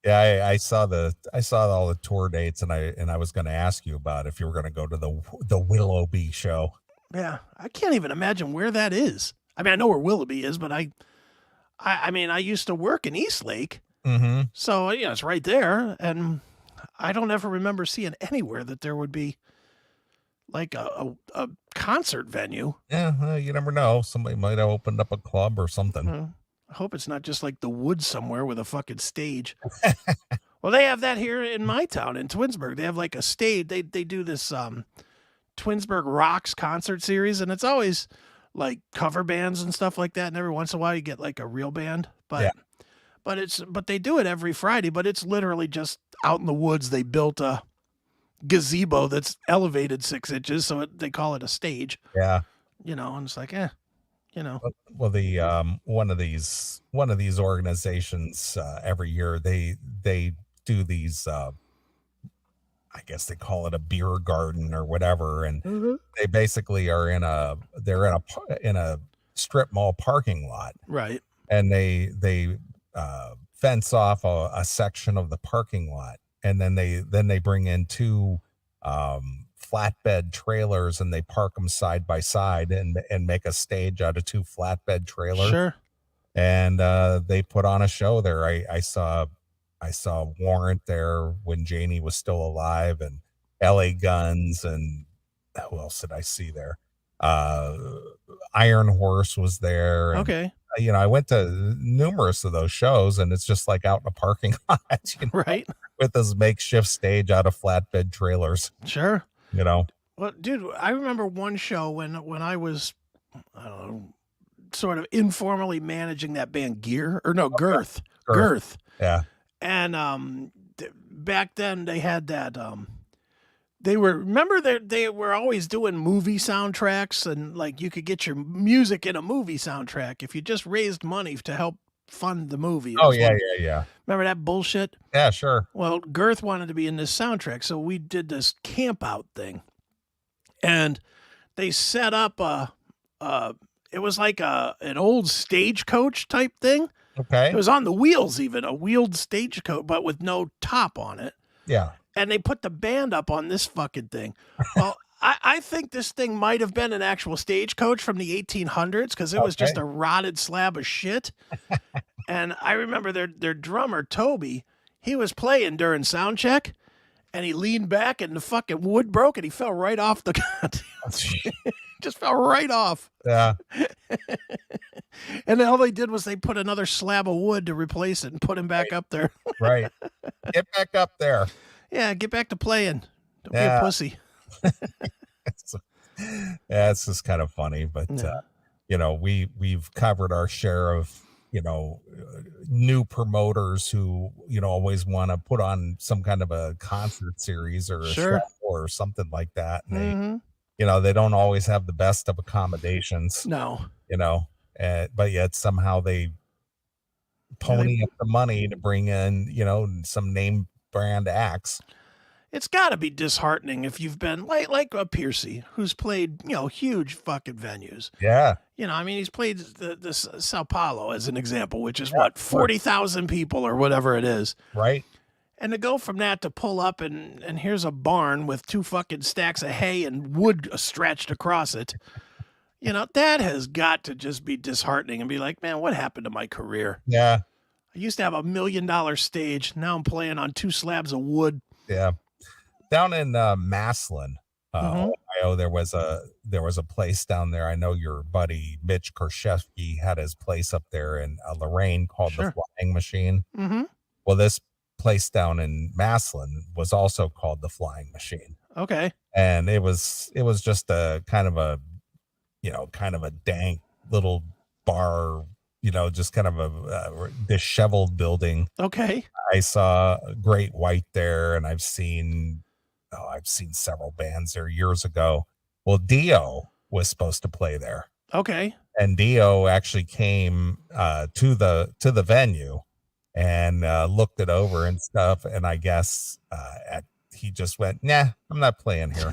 Yeah, I saw all the tour dates, and I was going to ask you about if you were going to go to the Willoughby show. Yeah, I can't even imagine where that is. I mean, I know where Willoughby is, but I mean, I used to work in Eastlake, so it's right there, and I don't ever remember seeing anywhere that there would be like a concert venue. Yeah, you never know. Somebody might have opened up a club or something. I hope it's not just like the woods somewhere with a fucking stage. Well, they have that here in my town in Twinsburg. They have like a stage. They do this Twinsburg Rocks concert series, and it's always like cover bands and stuff like that. And every once in a while, you get like a real band. But they do it every Friday. But it's literally just out in the woods. They built a gazebo that's elevated 6 inches, so they call it a stage. Yeah, and it's like, Well, the one of these organizations every year they do these. I guess they call it a beer garden or whatever, and they basically are in a strip mall parking lot, right? And they fence off a section of the parking lot, and then they bring in 2 flatbed trailers, and they park them side by side and make a stage out of 2 flatbed trailers. Sure. And they put on a show there. I saw Warrant there when Janie was still alive, and LA Guns, and who else did I see there? Iron Horse was there. And, okay. I went to numerous of those shows, and it's just like out in a parking lot, right? With this makeshift stage out of flatbed trailers. Sure. Well, dude, I remember one show when I was, I don't know, sort of informally managing that band Girth. Yeah. And back then they had that they were always doing movie soundtracks, and like you could get your music in a movie soundtrack if you just raised money to help fund the movie. Oh yeah. Remember that bullshit? Yeah, sure. Well, Girth wanted to be in this soundtrack, so we did this camp out thing. And they set up it was like an old stagecoach type thing. Okay. It was on the wheels, even a wheeled stagecoach, but with no top on it. Yeah. And they put the band up on this fucking thing. Well, I think this thing might have been an actual stagecoach from the 1800s, because it was just a rotted slab of shit. And I remember their drummer, Toby, he was playing during sound check, and he leaned back and the fucking wood broke, and he fell right off the goddamn just fell right off. Yeah. And then all they did was they put another slab of wood to replace it and put him back up there. Right. Get back up there. Yeah, get back to playing. Don't be a pussy. It's just kind of funny, but we've covered our share of new promoters who always want to put on some kind of a concert series or a show or something like that, and they don't always have the best of accommodations. No. But yet somehow they pony up the money to bring in some name brand acts. It's got to be disheartening if you've been like a Piercy, who's played huge fucking venues. Yeah. I mean, he's played the Sao Paulo as an example, which is 40,000 people or whatever it is. Right. And to go from that to pull up and here's a barn with 2 fucking stacks of hay and wood stretched across it. That has got to just be disheartening and be like, man, what happened to my career? Yeah. I used to have $1 million stage. Now I'm playing on 2 slabs of wood. Yeah. Down in Maslin, Ohio, there was a place down there. I know your buddy Mitch Kershevsky had his place up there in Lorraine called the Flying Machine. Well, this place down in Maslin was also called the Flying Machine. Okay. And it was just a kind of a dank little bar, just kind of a disheveled building. Okay. I saw Great White there, and I've seen several bands there years ago. Well, Dio was supposed to play there. Okay. and Dio actually came to the venue and looked it over and stuff. And I guess he just went, nah, I'm not playing here.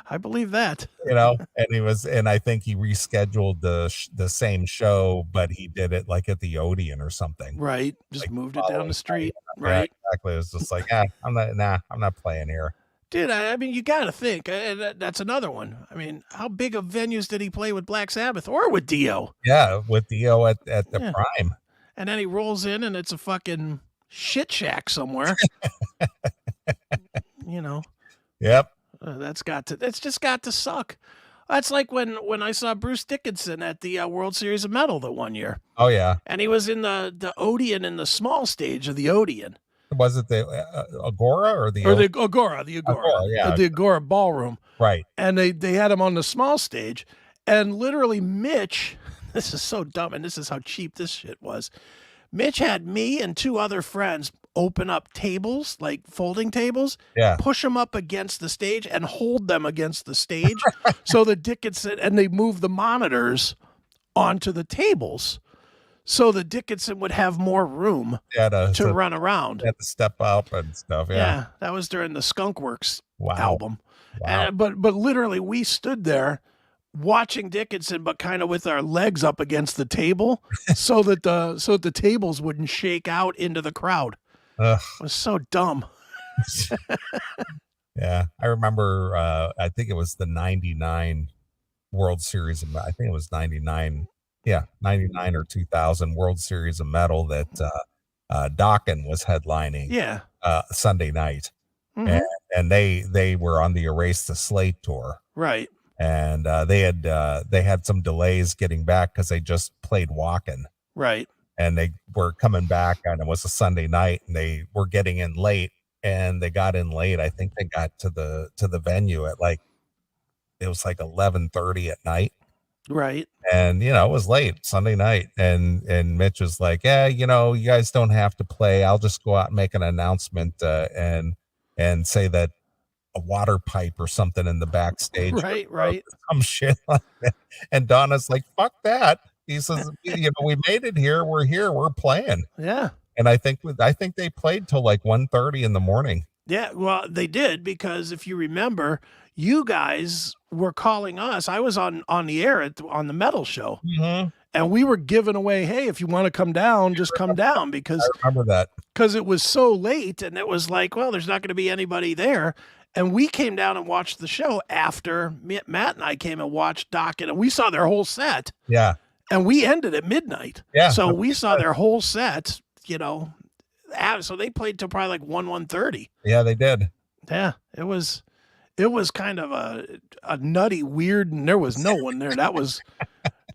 I believe that. And I think he rescheduled the same show, but he did it like at the Odeon or something. Right. Just Like moved it down the street. Yeah, Right. exactly. It was just like, I'm not playing here. Dude, I mean, you got to think. That's another one. I mean, how big of venues did he play with Black Sabbath or with Dio? Yeah, with Dio at the prime. And then he rolls in and it's a fucking shit shack somewhere. Yep. It's just got to suck. That's like when I saw Bruce Dickinson at the World Series of Metal the one year. Oh yeah. And he was in the Odeon, in the small stage of the Odeon. Was it the Agora or the Agora? The Agora, yeah. The Agora ballroom. Right. And they had him on the small stage, and literally Mitch, this is so dumb, and this is how cheap this shit was. Mitch had me and two other friends open up tables, like folding tables, push them up against the stage and hold them against the stage so that Dickinson, and they moved the monitors onto the tables so that Dickinson would have more room to run around. Had to step up and stuff. Yeah, that was during the Skunkworks album. Wow. But literally we stood there watching Dickinson, but kind of with our legs up against the table so that the tables wouldn't shake out into the crowd. Ugh. It was so dumb. Yeah, I remember. I think it was the '99 World Series. I think it was '99. Yeah, '99 or 2000 World Series of Metal that Dokken was headlining. Yeah, Sunday night, mm-hmm. and they were on the Erase the Slate tour. Right. And they had some delays getting back because they just played Walkin'. Right. And they were coming back, and it was a Sunday night, and they were getting in late, and they got in late. I think they got to the venue at it was like 11:30 at night. Right. And it was late Sunday night, and Mitch was like, yeah, you guys don't have to play. I'll just go out and make an announcement and say that a water pipe or something in the backstage. Right. Some shit like that. And Donna's like, fuck that. He says, we made it here. We're here. We're playing. Yeah. And I think they played till like 1:30 in the morning. Yeah, well, they did, because if you remember, you guys were calling us. I was on the air on the metal show. Mm-hmm. And we were giving away, hey, if you want to come down, just come down, because I remember that. Because it was so late, and it was like, well, there's not going to be anybody there. And we came down and watched the show after Matt and I came and watched Dokken, and we saw their whole set. Yeah. And we ended at midnight. Yeah. So we saw their whole set, so they played till probably like 1:30. Yeah, they did. Yeah. It was kind of a nutty, weird, and there was no one there. Was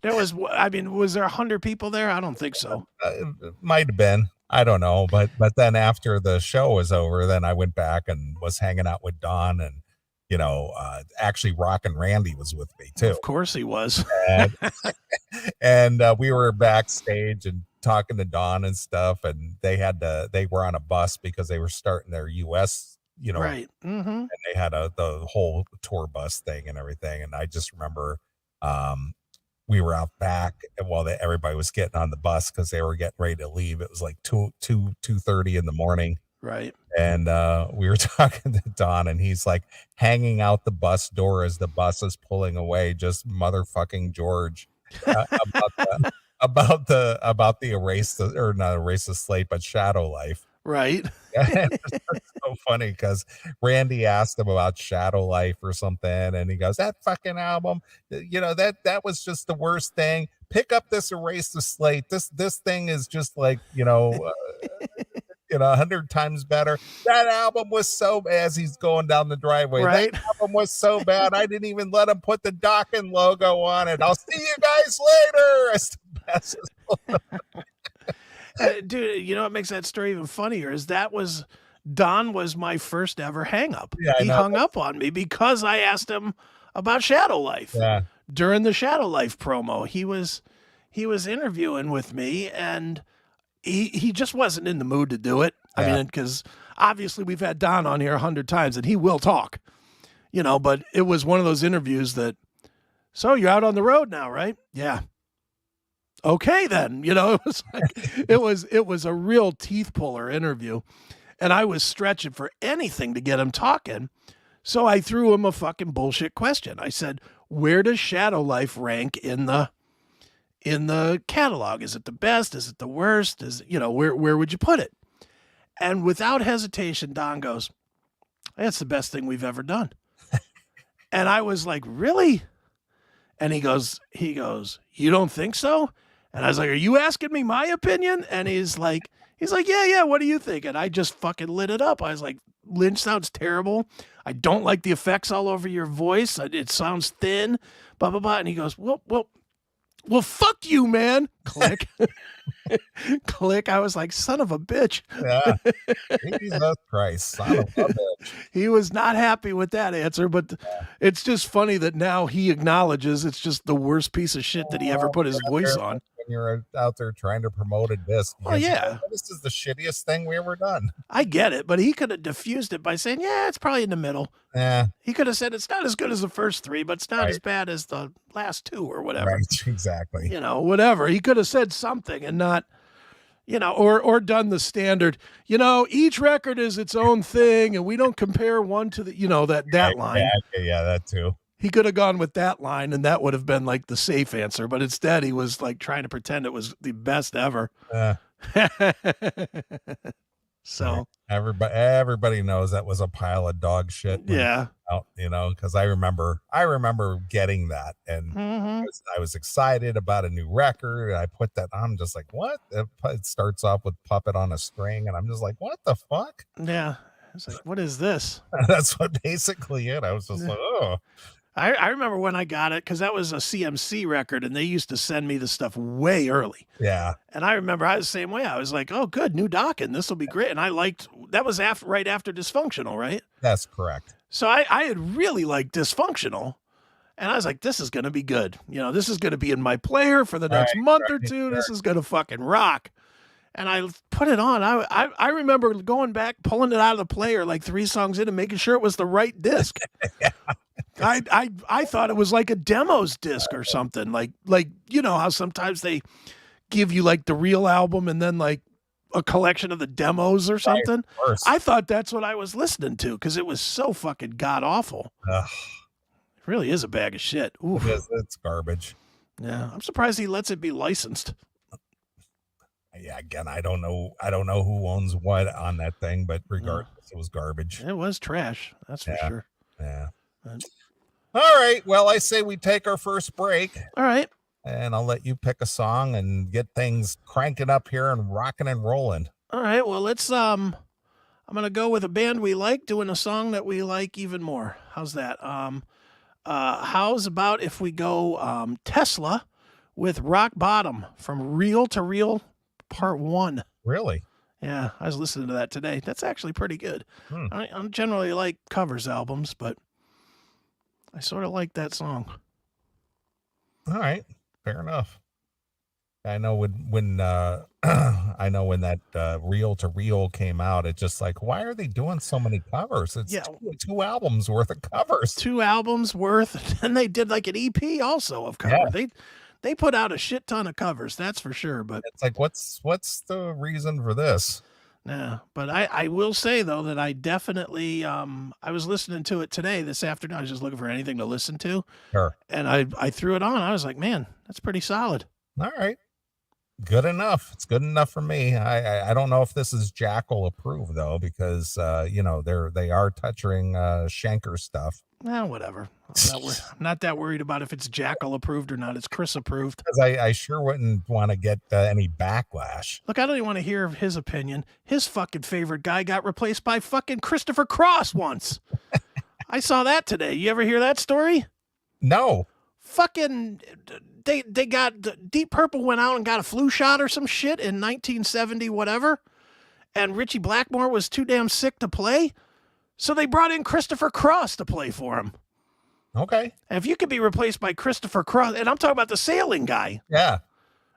there 100 people there? I don't think so. It might have been. I don't know. But then after the show was over, then I went back and was hanging out with Don, and actually Rockin' Randy was with me too. Of course he was. And we were backstage and talking to Don and stuff, and they were on a bus because they were starting their US, right. Mm-hmm. And they had the whole tour bus thing and everything. And I just remember we were out back while everybody was getting on the bus because they were getting ready to leave. It was like 2:30 in the morning. Right. And we were talking to Don, and he's like hanging out the bus door as the bus is pulling away, just motherfucking George about the not erase the slate, but Shadow Life. Right. It's so funny because Randy asked him about Shadow Life or something, and he goes, that fucking album, that was just the worst thing. Pick up this Erase the Slate. This thing is just like 100 times better. That album was so bad. As he's going down the driveway, right. That album was so bad. I didn't even let him put the Dokken logo on it. I'll see you guys later. Dude, what makes that story even funnier is Don was my first ever hang up. Yeah, he hung up on me because I asked him about Shadow Life. Yeah. During the Shadow Life promo, he was interviewing with me, and he just wasn't in the mood to do it. I mean, because obviously we've had Don on here 100 times, and he will talk, but it was one of those interviews that So you're out on the road now, right? Yeah. Okay, then. You know, it was like, it was a real teeth puller interview. And I was stretching for anything to get him talking. So I threw him a fucking bullshit question. I said, where does Shadow Life rank in the catalog? Is it the best? Is it the worst? Where would you put it? And without hesitation, Don goes, that's the best thing we've ever done. And I was like, really? And he goes, you don't think so? And I was like, are you asking me my opinion? And he's like, yeah, what do you think? And I just fucking lit it up. I was like, Lynch sounds terrible. I don't like the effects all over your voice. It sounds thin, blah, blah, blah. And he goes, well, fuck you, man. Click. Click. I was like, son of a bitch. Yeah. Jesus Christ, son of a bitch. He was not happy with that answer, but it's just funny that now he acknowledges it's just the worst piece of shit that he ever put his voice on. When you're out there trying to promote a disc. Well, yeah. This is the shittiest thing we ever done. I get it, but he could have diffused it by saying, yeah, it's probably in the middle. Yeah. He could have said it's not as good as the first three, but it's not as bad as the last two or whatever. Right, exactly. Whatever. He could have said something and not, or done the standard, each record is its own thing and we don't compare one to the, that line. Yeah, that too. He could have gone with that line and that would have been like the safe answer, but instead he was like trying to pretend it was the best ever. So everybody knows that was a pile of dog shit. Yeah. Because I remember getting that and I was excited about a new record. And I put that on, just like, what? It starts off with Puppet on a String. And I'm just like, what the fuck? Yeah. It's like, what is this? That's what basically it. I was just like, oh. I remember when I got it because that was a CMC record and they used to send me the stuff way early. Yeah. And I remember I was the same way. I was like, oh, good, new Dokken. This will be great. And I liked, that was right after Dysfunctional, right? That's correct. So I had really liked Dysfunctional. And I was like, this is going to be good. This is going to be in my player for the next month or two. This is going to fucking rock. And I put it on. I remember going back, pulling it out of the player like 3 songs in and making sure it was the right disc. Yeah. I thought it was like a demos disc or something. Like how sometimes they give you like the real album and then like a collection of the demos or something. Right, I thought that's what I was listening to because it was so fucking god awful. It really is a bag of shit. Oof. It's garbage. Yeah, I'm surprised he lets it be licensed. Yeah, again, I don't know who owns what on that thing, but regardless, it was garbage. It was trash. That's for sure. Yeah. All right. Well, I say we take our first break. All right. And I'll let you pick a song and get things cranking up here and rocking and rolling. All right. Well, let's I'm gonna go with a band we like doing a song that we like even more. How's that? How's about if we go Tesla with Rock Bottom from Reel to Reel Part 1. Really? Yeah, I was listening to that today. That's actually pretty good. I generally like covers albums, but I sort of like that song. All right, fair enough. I know when that Reel to Reel came out, it's just like, why are they doing so many covers? It's two albums worth of covers. 2 albums worth, and they did like an EP also of covers. Yeah. They put out a shit ton of covers, that's for sure. But it's like, what's the reason for this? Yeah, but I will say though that I definitely I was listening to it today this afternoon. I was just looking for anything to listen to. Sure. And I threw it on. I was like, man, that's pretty solid. All right. Good enough. It's good enough for me. I don't know if this is Jackal approved though, because they are touching Shanker stuff. Well, whatever. I'm not that worried about if it's Jackal approved or not. It's Chris approved. Because I sure wouldn't want to get any backlash. Look, I don't even want to hear his opinion. His fucking favorite guy got replaced by fucking Christopher Cross once. I saw that today. You ever hear that story? No. Fucking, they got, Deep Purple went out and got a flu shot or some shit in 1970 whatever, and Richie Blackmore was too damn sick to play, so they brought in Christopher Cross to play for him. Okay. And if you could be replaced by Christopher Cross, and I'm talking about the sailing guy. Yeah.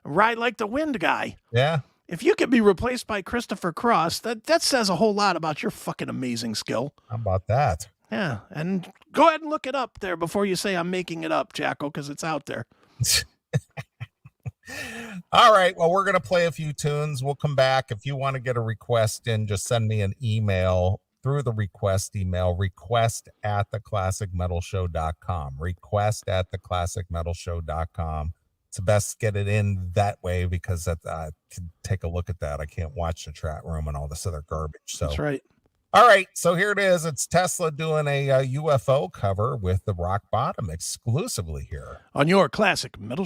Ride Like the Wind guy. Yeah. If you could be replaced by Christopher Cross, that says a whole lot about your fucking amazing skill. How about that? Yeah, and go ahead and look it up there before you say I'm making it up, Jacko, because it's out there. All right. Well, we're going to play a few tunes. We'll come back. If you want to get a request in, just send me an email through the request email, request@theclassicmetalshow.com, request@theclassicmetalshow.com. It's best to get it in that way because that, to take a look at that. I can't watch the chat room and all this other garbage. So That's right. All right, so here it is. It's Tesla doing a UFO cover with the Rock Bottom exclusively here on your Classic Metal Show.